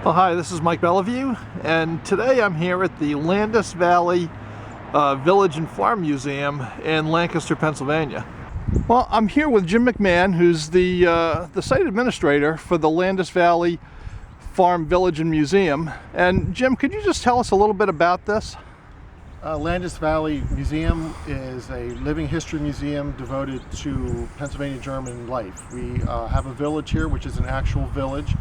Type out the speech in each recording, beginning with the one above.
Well, hi, this is Mike Bellevue, and today I'm here at the Landis Valley Village and Farm Museum in Lancaster, Pennsylvania. Well, I'm here with Jim McMahon, who's the site administrator for the Landis Valley Farm Village and Museum. And Jim, could you just tell us a little bit about this? Landis Valley Museum is a living history museum devoted to Pennsylvania German life. We have a village here, which is an actual village.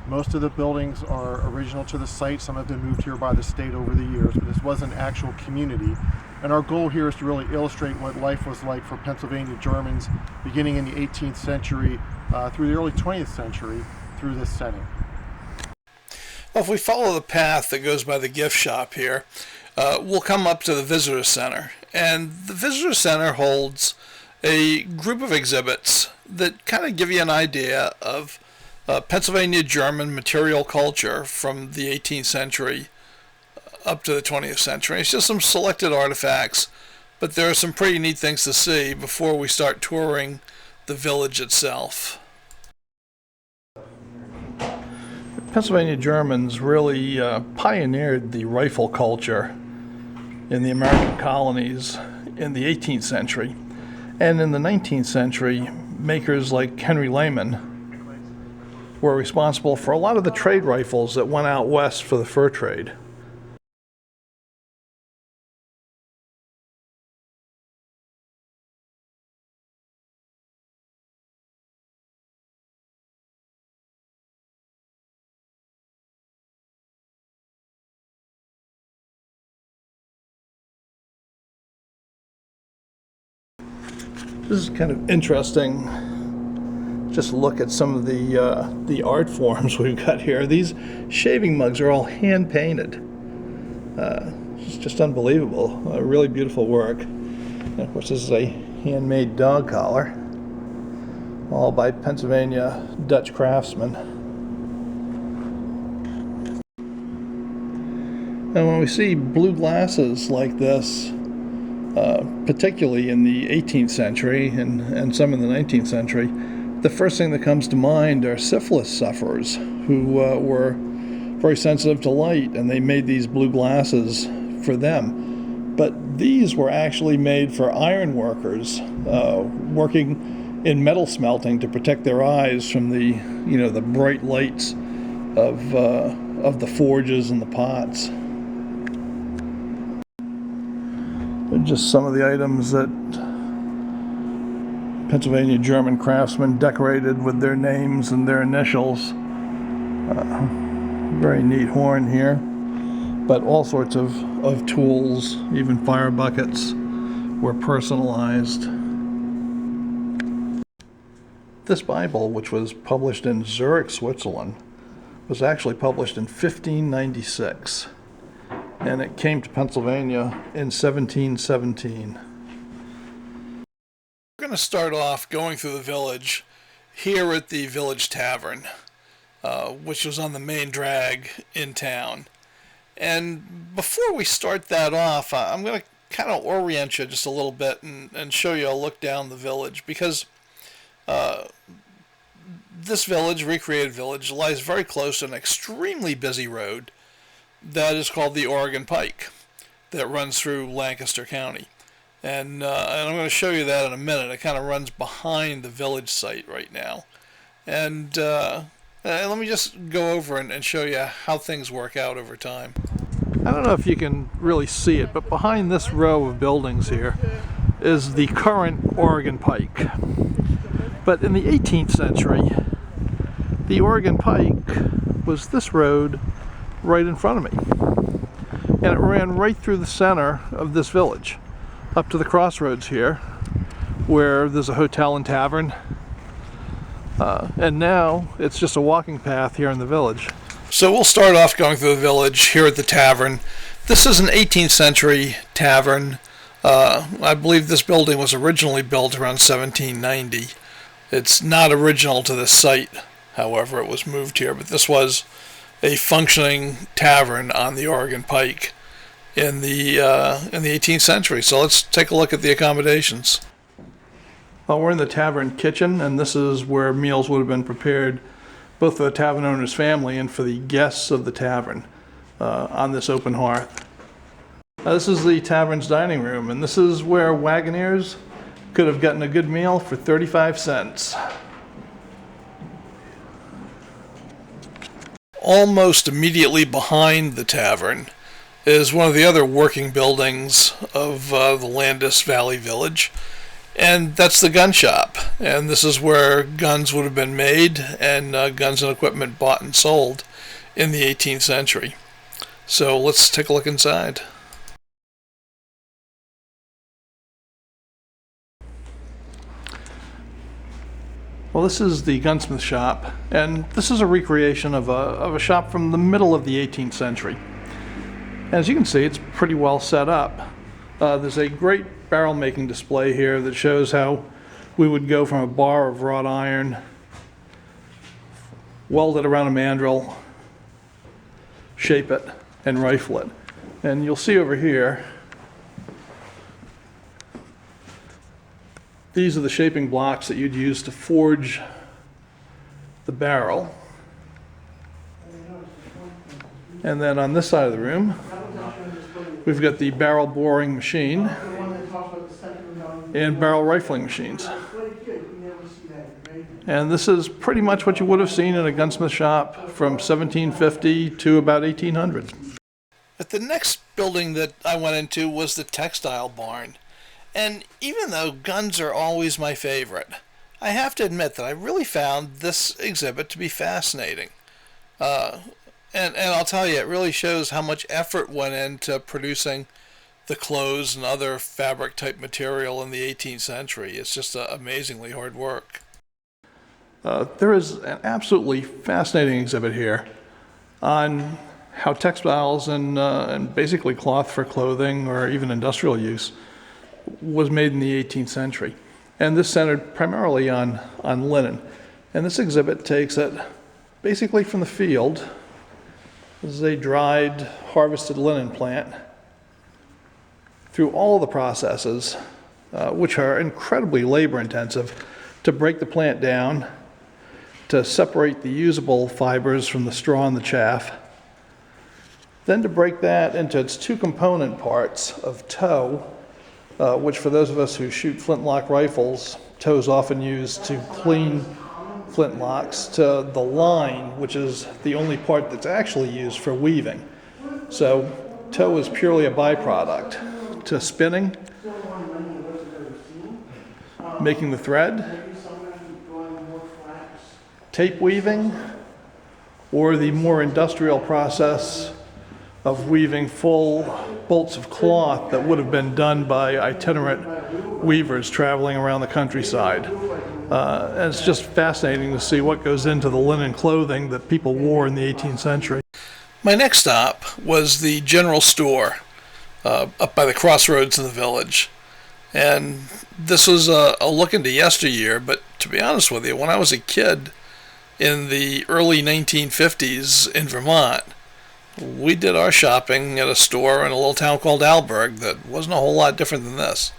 Most of the buildings are original to the site. Some have been moved here by the state over the years, but this was an actual community. And our goal here is to really illustrate what life was like for Pennsylvania Germans beginning in the 18th century through the early 20th century through this setting. Well, if we follow the path that goes by the gift shop here, we'll come up to the Visitor Center. And the Visitor Center holds a group of exhibits that kind of give you an idea of Pennsylvania German material culture from the 18th century up to the 20th century. It's just some selected artifacts, but there are some pretty neat things to see before we start touring the village itself. Pennsylvania Germans really pioneered the rifle culture in the American colonies in the 18th century. And in the 19th century, makers like Henry Lehman were responsible for a lot of the trade rifles that went out west for the fur trade. This is kind of interesting. Just look at some of the art forms we've got here. These shaving mugs are all hand painted. It's just unbelievable. Really beautiful work. And of course, this is a handmade dog collar, all by Pennsylvania Dutch craftsmen. And when we see blue glasses like this, particularly in the 18th century and some in the 19th century, the first thing that comes to mind are syphilis sufferers who were very sensitive to light, and they made these blue glasses for them. But these were actually made for iron workers working in metal smelting to protect their eyes from the bright lights of the forges and the pots. They're just some of the items that Pennsylvania German craftsmen decorated with their names and their initials. Very neat horn here, but all sorts of tools, even fire buckets, were personalized. This Bible, which was published in Zurich, Switzerland, was actually published in 1596, and it came to Pennsylvania in 1717. We're going to start off going through the village here at the Village Tavern, which was on the main drag in town. And before we start that off, I'm going to kind of orient you just a little bit and show you a look down the village, because this village, recreated village, lies very close to an extremely busy road that is called the Oregon Pike that runs through Lancaster County. And I'm going to show you that in a minute. It kind of runs behind the village site right now. And let me just go over and show you how things work out over time. I don't know if you can really see it, but behind this row of buildings here is the current Oregon Pike. But in the 18th century, the Oregon Pike was this road right in front of me. And it ran right through the center of this village, up to the crossroads here, where there's a hotel and tavern. And now it's just a walking path here in the village. So we'll start off going through the village here at the tavern. This is an 18th century tavern. I believe this building was originally built around 1790. It's not original to this site, however, it was moved here, but this was a functioning tavern on the Oregon Pike in the 18th century. So let's take a look at the accommodations. Well, we're in the tavern kitchen, and this is where meals would have been prepared both for the tavern owner's family and for the guests of the tavern on this open hearth. This is the tavern's dining room, and this is where wagoners could have gotten a good meal for 35 cents. Almost immediately behind the tavern is one of the other working buildings of the Landis Valley Village, and that's the gun shop. And this is where guns would have been made and guns and equipment bought and sold in the 18th century. So let's take a look inside. Well, this is the Gunsmith Shop, and this is a recreation of a shop from the middle of the 18th century. As you can see, it's pretty well set up. There's a great barrel making display here that shows how we would go from a bar of wrought iron, weld it around a mandrel, shape it, and rifle it. And you'll see over here, these are the shaping blocks that you'd use to forge the barrel. And then on this side of the room, we've got the barrel boring machine and barrel rifling machines. And this is pretty much what you would have seen in a gunsmith shop from 1750 to about 1800. But the next building that I went into was the Textile Barn. And even though guns are always my favorite, I have to admit that I really found this exhibit to be fascinating. And I'll tell you, it really shows how much effort went into producing the clothes and other fabric type material in the 18th century. It's just amazingly hard work. There is an absolutely fascinating exhibit here on how textiles and basically cloth for clothing or even industrial use was made in the 18th century. And this centered primarily on linen. And this exhibit takes it basically from the field. This is a dried, harvested linen plant through all the processes, which are incredibly labor intensive, to break the plant down, to separate the usable fibers from the straw and the chaff, then to break that into its two component parts of tow, which for those of us who shoot flintlock rifles, tow is often used to clean flintlocks, to the line, which is the only part that's actually used for weaving. So tow is purely a byproduct, to spinning, making the thread, tape weaving, or the more industrial process of weaving full bolts of cloth that would have been done by itinerant weavers traveling around the countryside. And it's just fascinating to see what goes into the linen clothing that people wore in the 18th century. My next stop was the general store up by the crossroads in the village. And this was a look into yesteryear, but to be honest with you, when I was a kid in the early 1950s in Vermont, we did our shopping at a store in a little town called Alberg that wasn't a whole lot different than this.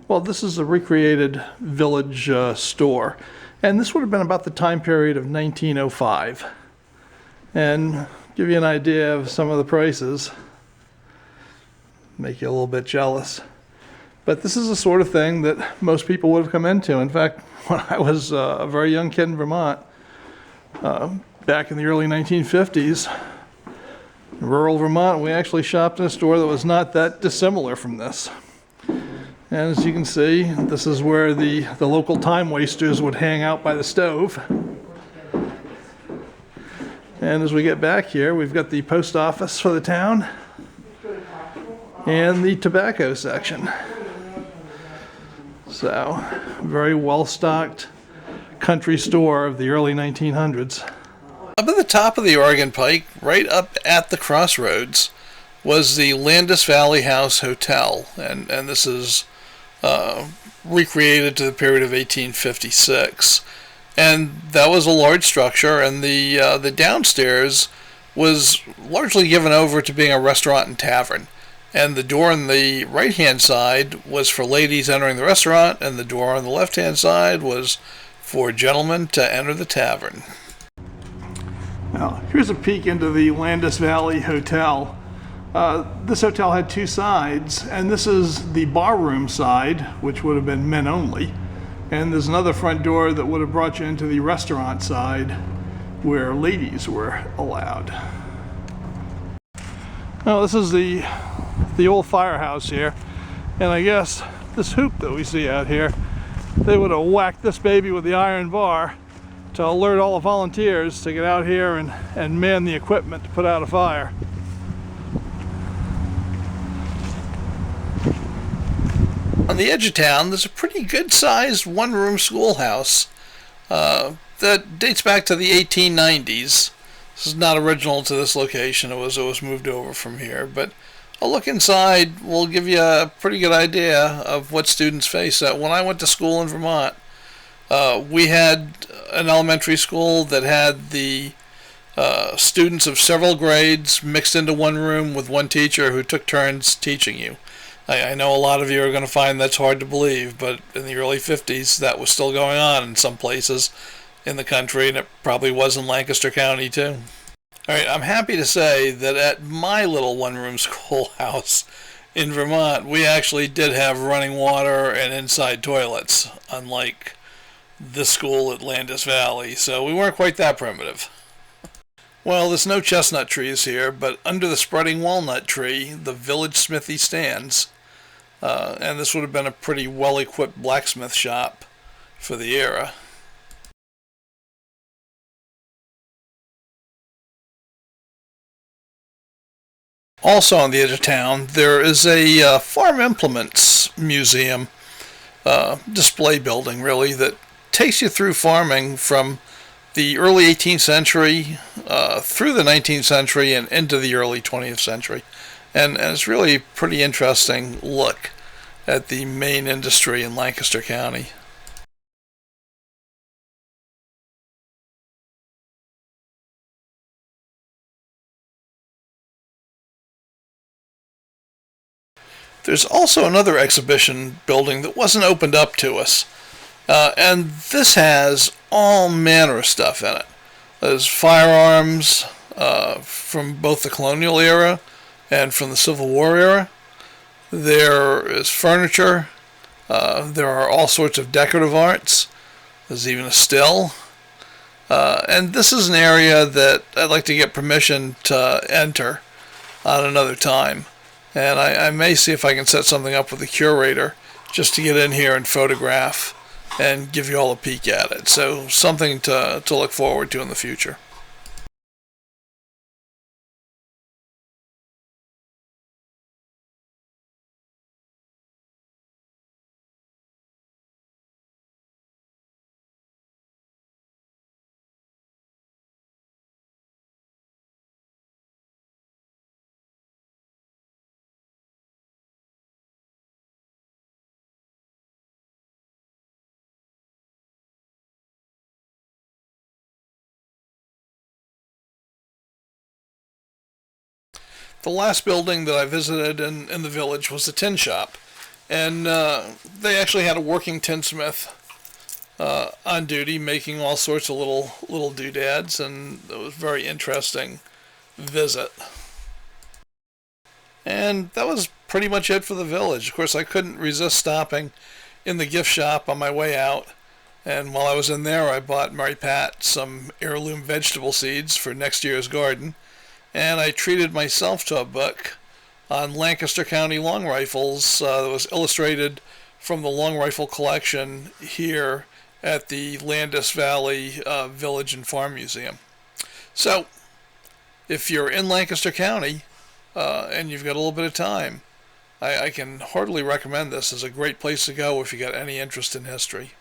Well, this is a recreated village store, and this would have been about the time period of 1905. And give you an idea of some of the prices, make you a little bit jealous. But this is the sort of thing that most people would have come into. In fact, when I was a very young kid in Vermont, back in the early 1950s, in rural Vermont, we actually shopped in a store that was not that dissimilar from this. And as you can see, this is where the local time wasters would hang out by the stove. And as we get back here, we've got the post office for the town and the tobacco section. So, very well-stocked country store of the early 1900s. Up at the top of the Oregon Pike, right up at the crossroads, was the Landis Valley House Hotel, and this is recreated to the period of 1856. And that was a large structure, and the downstairs was largely given over to being a restaurant and tavern. And the door on the right-hand side was for ladies entering the restaurant, and the door on the left-hand side was for gentlemen to enter the tavern. Now, here's a peek into the Landis Valley Hotel. This hotel had two sides, and this is the barroom side, which would have been men only. And there's another front door that would have brought you into the restaurant side, where ladies were allowed. Now, this is the old firehouse here, and I guess this hoop that we see out here, they would have whacked this baby with the iron bar to alert all the volunteers to get out here and man the equipment to put out a fire. On the edge of town, there's a pretty good-sized one-room schoolhouse that dates back to the 1890s. This is not original to this location. It was moved over from here, but a look inside will give you a pretty good idea of what students face. When I went to school in Vermont, we had an elementary school that had the students of several grades mixed into one room with one teacher who took turns teaching you. I know a lot of you are going to find that's hard to believe, but in the early 50s that was still going on in some places in the country, and it probably was in Lancaster County too. Alright, I'm happy to say that at my little one-room schoolhouse in Vermont, we actually did have running water and inside toilets, unlike this school at Landis Valley, so we weren't quite that primitive. Well, there's no chestnut trees here, but under the spreading walnut tree, the village smithy stands. And this would have been a pretty well-equipped blacksmith shop for the era. Also on the edge of town, there is a farm implements museum, display building really, that takes you through farming from the early 18th century through the 19th century and into the early 20th century. And it's really a pretty interesting look at the main industry in Lancaster County. There's also another exhibition building that wasn't opened up to us. And this has all manner of stuff in it. There's firearms from both the colonial era and from the Civil War era. There is furniture. There are all sorts of decorative arts. There's even a still. And this is an area that I'd like to get permission to enter on another time. And I may see if I can set something up with the curator just to get in here and photograph and give you all a peek at it. So something to look forward to in the future. The last building that I visited in the village was the tin shop, and they actually had a working tinsmith on duty making all sorts of little doodads, and it was a very interesting visit. And that was pretty much it for the village. Of course, I couldn't resist stopping in the gift shop on my way out, and while I was in there I bought Mary Pat some heirloom vegetable seeds for next year's garden. And I treated myself to a book on Lancaster County long rifles that was illustrated from the long rifle collection here at the Landis Valley Village and Farm Museum. So, if you're in Lancaster County and you've got a little bit of time, I can heartily recommend this as a great place to go if you got any interest in history.